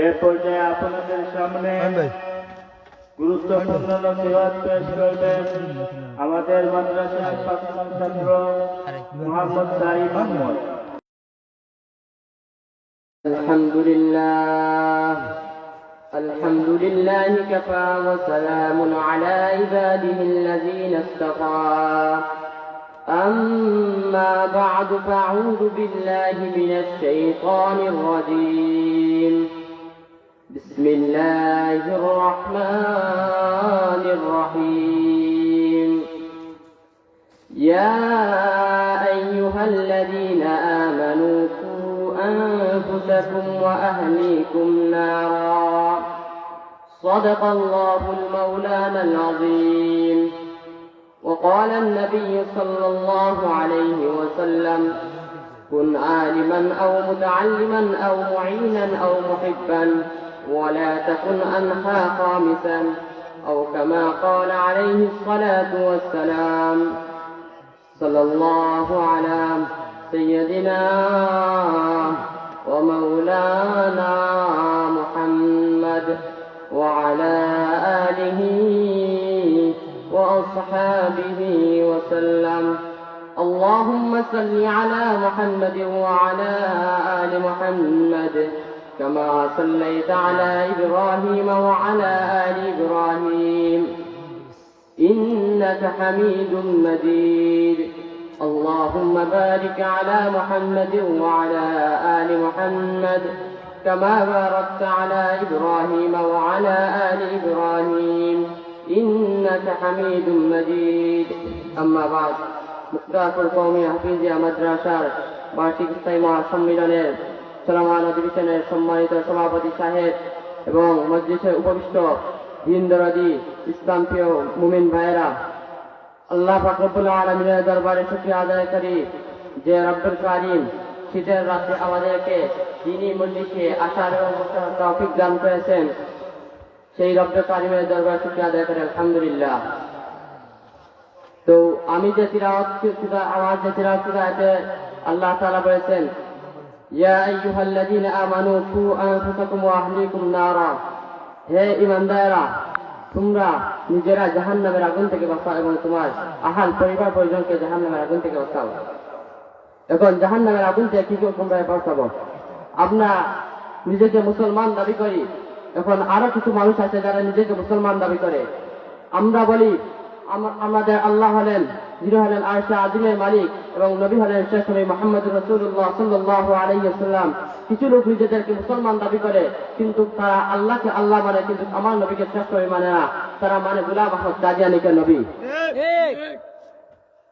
এ পর্যায়ে আপনাদের সামনে গুরুত্বপূর্ণ নসিহত পেশ করবেন আমাদের মাদ্রাসার প্রাক্তন ছাত্র মোহাম্মদ সাইদ আহমদ। الحمد لله كفى وسلام على عباده الذين اصطفى أما بعد فأعوذ بالله من الشيطان الرجيم بسم الله الرحمن الرحيم يا أيها الذين آمنوا أنفسكم وأهليكم نارا صدق الله المولانا العظيم. وقال النبي صلى الله عليه وسلم كن عالما أو متعلما أو معينا أو محبا ولا تكن أنحى خامسا أو كما قال عليه الصلاة والسلام. صلى الله على سيدنا ومولانا محمد وعلى آله وأصحابه وسلم. اللهم صل على محمد وعلى آل محمد كما صليت على إبراهيم وعلى آل إبراهيم إنك حميد مجيد. اللهم بارك على محمد وعلى آل محمد كما باركت على إبراهيم وعلى آل إبراهيم إنك حميد مجيد. أما بعد মুক্তাফুল কওমি হাফিজিয়া মাদ্রাসার বার্ষিক স্থায়ী মহাসম্মেলনের চলমান অধিবেশনের সম্মানিত সভাপতি সাহেব এবং মজলিসে উপবিষ্ট দিনদরদি ইসলাম প্রিয় মুমিন ভাইয়েরা, আল্লাহ পাক রব্বুল আলামিনের দরবারে শুকরিয়া আদায় করি যে রব্বুল কারীম শীতের রাতে আমাদেরকে দ্বীনি মজলিসে আসার এবং বসার তৌফিক দান করেছেন। সেই রব্বুল কারীমের দরবারে শুকরিয়া আদায় করি আলহামদুলিল্লাহ। তো আমি যে তিলাওয়াত করতে আল্লাহ তাআলা বলেছেন ইয়া আইয়ুহাল্লাযীনা আমানু কু আনফুসাকুম ওয়া আহলিকুম নারা, হে ঈমানদাররা তোমরা নিজেরা জাহান্নামের আগুন থেকে বাঁচাও এবং তোমার আহাল পরিবার পরিজনকে জাহান্নামের আগুন থেকে বাঁচাও। এখন জাহান্নামের আগুন থেকে কি করে তোমরা বাঁচাবো? আমরা নিজেকে মুসলমান দাবি করি, এখন আরো কিছু মানুষ আছে যারা নিজেকে মুসলমান দাবি করে। আমরা বলি আমাদের আল্লাহ হলেন, যিনি হলেন আরশে আজিমের মালিক এবং নবী হলেন শেষ নবী মুহাম্মদুর রাসূলুল্লাহ সাল্লাল্লাহু আলাইহি ওয়াসাল্লাম। কিছু লোক নিজেদেরকে মুসলমান দাবি করে কিন্তু তারা আল্লাহকে আল্লাহ মানে, কিন্তু আমার নবীকে শেষ নবী মানে না, তারা মানে গোলাম আহমদ কাদিয়ানীকে নবী।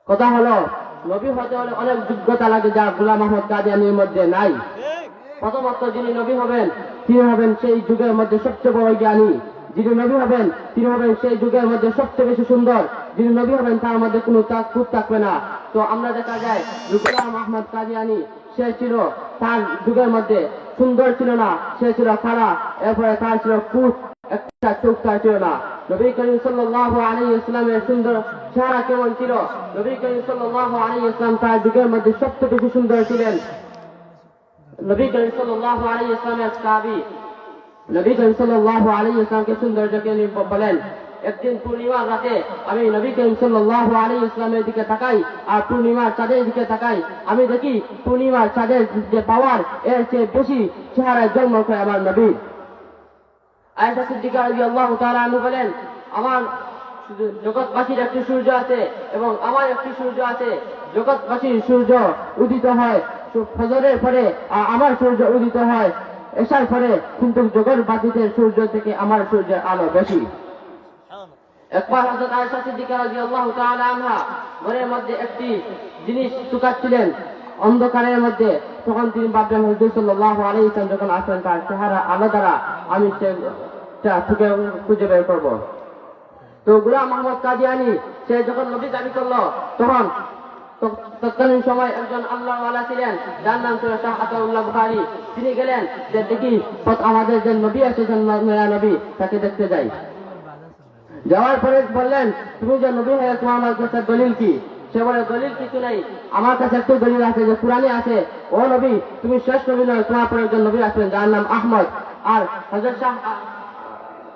কথা হলো নবী হতে হলে অনেক যোগ্যতা লাগে যা গোলাম আহমদ কাদিয়ানীর মধ্যে নাই। প্রথমত যিনি নবী হবেন তিনি হবেন সেই যুগের মধ্যে সবচেয়ে বড় জ্ঞানী। যিনি নবী হবেন তিনি হবেন সেই যুগের মধ্যে সবচেয়ে বেশি সুন্দর। যিনি নবী হবেন তার মধ্যে কোনো খুঁত থাকবে না। তো আমরা দেখা যায় গোলাম আহমদ কাদিয়ানী সে ছিল তার যুগের মধ্যে সুন্দর ছিল না, সে ছিল খাড়া, এরপরে তার ছিল খুঁত, একটা চোখ তার ছিল না। নবী করিম সাল্লাল্লাহু আলাইহি ওয়াসাল্লামের সুন্দর চেহারা কেমন ছিল? নবী করিম সাল্লাল্লাহু আলাইহি ওয়াসাল্লাম তার যুগের মধ্যে সবচেয়ে বেশি সুন্দর ছিলেন। নবী করিম সাল্লাল্লাহু আলাইহি ওয়াসাল্লামের সাহাবী নবী করিম সাল্লাল্লাহু আলাইহি ওয়াসাল্লামকে সৌন্দর্যকে বলেন, একদিন পূর্ণিমার রাতে আমি নবী করিম সাল্লাল্লাহু আলাইহি ওয়াসাল্লামের দিকে তাকাই আর পূর্ণিমার চাঁদের দিকে তাকাই, আমি দেখি পূর্ণিমার চাঁদের যে পাওয়ার এর চেয়ে বেশি চেহারায় জন্ম করে আমার নবী। আয়েশা সিদ্দিকা রাদিয়াল্লাহু তাআলা আনহা বলেন, আমার জগৎবাসীর একটি সূর্য আছে এবং আমার একটি সূর্য আছে। জগৎবাসীর সূর্য উদিত হয় ফজরের পরে আর আমার সূর্য উদিত হয় এশার পরে, কিন্তু জগৎবাসীদের সূর্য থেকে আমার সূর্যের আলো বেশি। একবার হযরত আয়েশা সিদ্দিকা রাদিয়াল্লাহু তাআলা আনহা ঘরের মধ্যে একটি জিনিস শুকাচ্ছিলেন অন্ধকারের মধ্যে, তখন তিনি ভাবলেন হুজুর সাল্লাল্লাহু আলাইহি ওয়াসাল্লাম যখন আসেন তার চেহারা আলো দ্বারা আমি সেটা খুঁজে বের করবো। তো গোলাম আহমদ কাদিয়ানী সে যখন নবী দাবি করলো তখন তৎকালীন সময় একজন আল্লাহওয়ালা ছিলেন যার নাম ছিল শাহ আতাউল্লাহ বুখারী। তিনি গেলেন যে দেখি আমাদের যে নবী এসেছেন নয়া নবী তাকে দেখতে যাই। যাওয়ার পরে বললেন, তুমি যে নবী হয়ে তোমার আমার কাছে দলিল কি? সে বলে, দলিল কিছু নাই, আমার কাছে একটু দলিল আছে যে কুরআনে আছে, ও নবী তুমি শেষ নবী নয়, তোমার পরে একজন নবী আসবেন যার নাম আহমদ। আর হযরত শাহ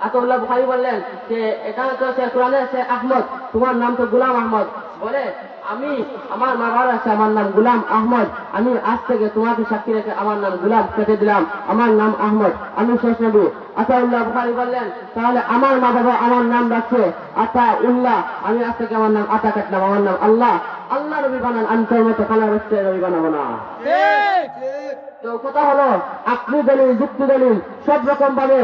আতাউল্লাহ বুখারী বললেন যে এখানে তো সে কোরআনে সে আহমদ, তোমার নাম তো গোলাম আহমদ। বলে আমি আমার মা বাবার আছে, আমার নাম গোলাম আহমদ, আমি আজ থেকে তোমাকে সাক্ষী রেখে আমার নাম গোলাম কেটে দিলাম, আমার নাম আহমদ, আমি শেষ নবী। আতাউল্লাহ বুখারী বললেন তাহলে আমার মা বাবা আমার নাম রাখছে আতা উল্লাহ, আমি আজ থেকে আমার নাম আতা কাটলাম, আমার নাম আল্লাহ। আল্লাহ নবী বানান, আমি তোর মতো খানা রাখছে নবী বানাবো না। তো কথা হলো আকলি দলিল, যুক্তি দলিল সব রকম ভাবে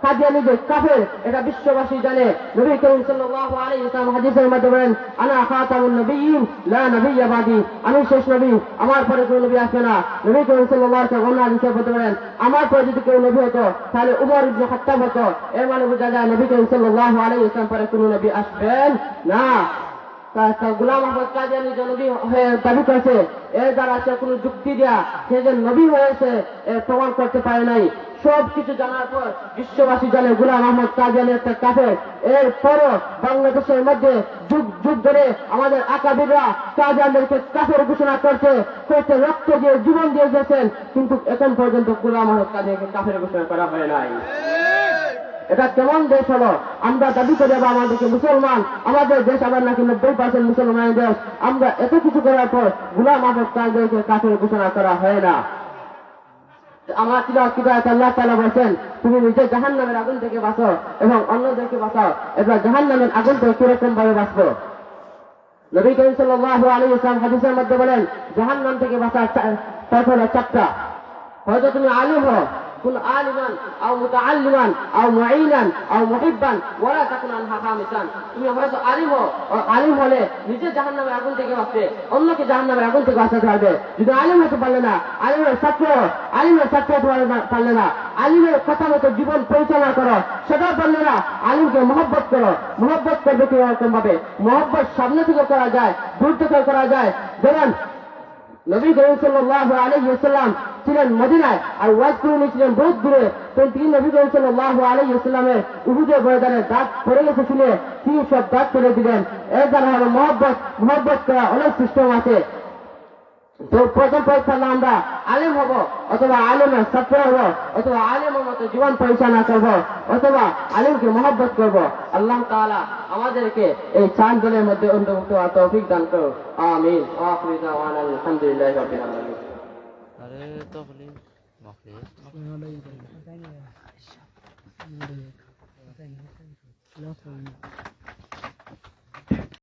কাদিয়ানী যে কাফের এটা বিশ্ববাসী জানে। নবী করিম সাল্লাল্লাহু আলাইহি ওয়াসাল্লাম হাদিসের মধ্যে বলেন আনা খাতামুন নবিয়্যিন লা নাবিয়্যা বাদি, আমি শেষ নবী, আমার পরে কোনো নবী আসবে না। নবী করিম সাল্লাল্লাহু আলাইহি ওয়াসাল্লাম হাদিসের মধ্যে বলেন আমার পরে যদি কেউ নবী হতো তাহলে উমর ইবনে খাত্তাব হতো। এর মানে বোঝা যায় নবী করিম সাল্লাল্লাহু আলাইহি ওয়াসাল্লাম পরে কোনো নবী আসবেন না। গোলাম আহমদ কাদিয়ানী যে নবী হয়ে দাবি করেছে, এর দ্বারা সে কোনো যুক্তি দেয়া সে যে নবী হয়েছে প্রমাণ করতে পারে নাই। সব কিছু জানার পর বিশ্ববাসী জানে গোলাম আহমদ কাদিয়ানী একটা কাফের। এরপরও বাংলাদেশের মধ্যে যুগ যুগ ধরে আমাদের আকাবিররা কাদিয়ানীদেরকে কাফের ঘোষণা করছে, রক্ত দিয়ে জীবন দিয়ে গেছেন, কিন্তু এখন পর্যন্ত গোলাম আহমদ কাদিয়ানীকে কাফের ঘোষণা করা হয় নাই। এটা কেমন দেশ হলো? আমরা দাবি করে আমাদেরকে মুসলমান, আমাদের দেশ আবার নাকি 90% মুসলমানের দেশ, আমরা এত কিছু করার পর গোলাম আহমদ কাদিয়ানীকে কাফের ঘোষণা করা হয় না। আমার আল্লাহ তাআলা বলেন তুমি নিজে জাহান্নামের আগুন থেকে বাঁচো এবং অন্যদেরকে বাঁচাও। এবার জাহান্নামের আগুন থেকে কিরকম ভাবে বাঁচবো? নবী করিম সাল্লাল্লাহু আলাইহি ওয়াসাল্লাম হাদিসের মধ্যে বলেন জাহান্নাম থেকে বাঁচার পথ হলো চারটা। হয়তো তুমি আলিম হও, কুন আলিমান আও মুতাআল্লিমান আও মুঈনান আও মুহিব্বান ওয়ালা তাকুন আনহা খামিসান। তুমি হয়তো আলিম হও, আলিম হলে নিজে জাহান্নামের আগুন থেকে বাঁচবে, অন্যকে জাহান্নামের আগুন থেকে বাঁচাতে পারবে। যদি আলিম হতে পারলে না, আলিমের ছাত্র পারলে না, আলিমের কথা মতো জীবন পরিচালনা করো সেটাও পারলে না, আলিমকে মহব্বত করো। মহব্বত করবে কিরকম ভাবে? মহব্বত সামনে থেকে করা যায়, দূর থেকে করা যায়। যেমন নবী করিম সাল্লাল্লাহু আলাইহি ওয়াসাল্লাম ছিলেন মদিনায় আর ওয়াজ করে ছিলেন বহুত দূরে। তিনি নবী করিম সাল্লাল্লাহু আলাইহি ওয়াসাল্লামের উহুদের ময়দানে দাঁত পড়ে গেছে শুনে তিনি সব দাঁত ফেলে দিলেন। এর দ্বারা হলো মহব্বত করা অনেক সিস্টেম আছে। তো প্রথম পরীক্ষা আমরা আলেম হব, অথবা আলেমের ছাত্র হব, অথবা আলেমের মতো জীবন পরিচালনা করব, অথবা আলেমকে মহব্বত করব। আল্লাহ তাআলা আমাদেরকে এই চার দলের মধ্যে অন্তর্ভুক্ত হওয়ার তৌফিক দান করুন। আমিন। আখিরু দাওয়ানা আলহামদুলিল্লাহি রাব্বিল আলামিন। আরে তখনই মখলিস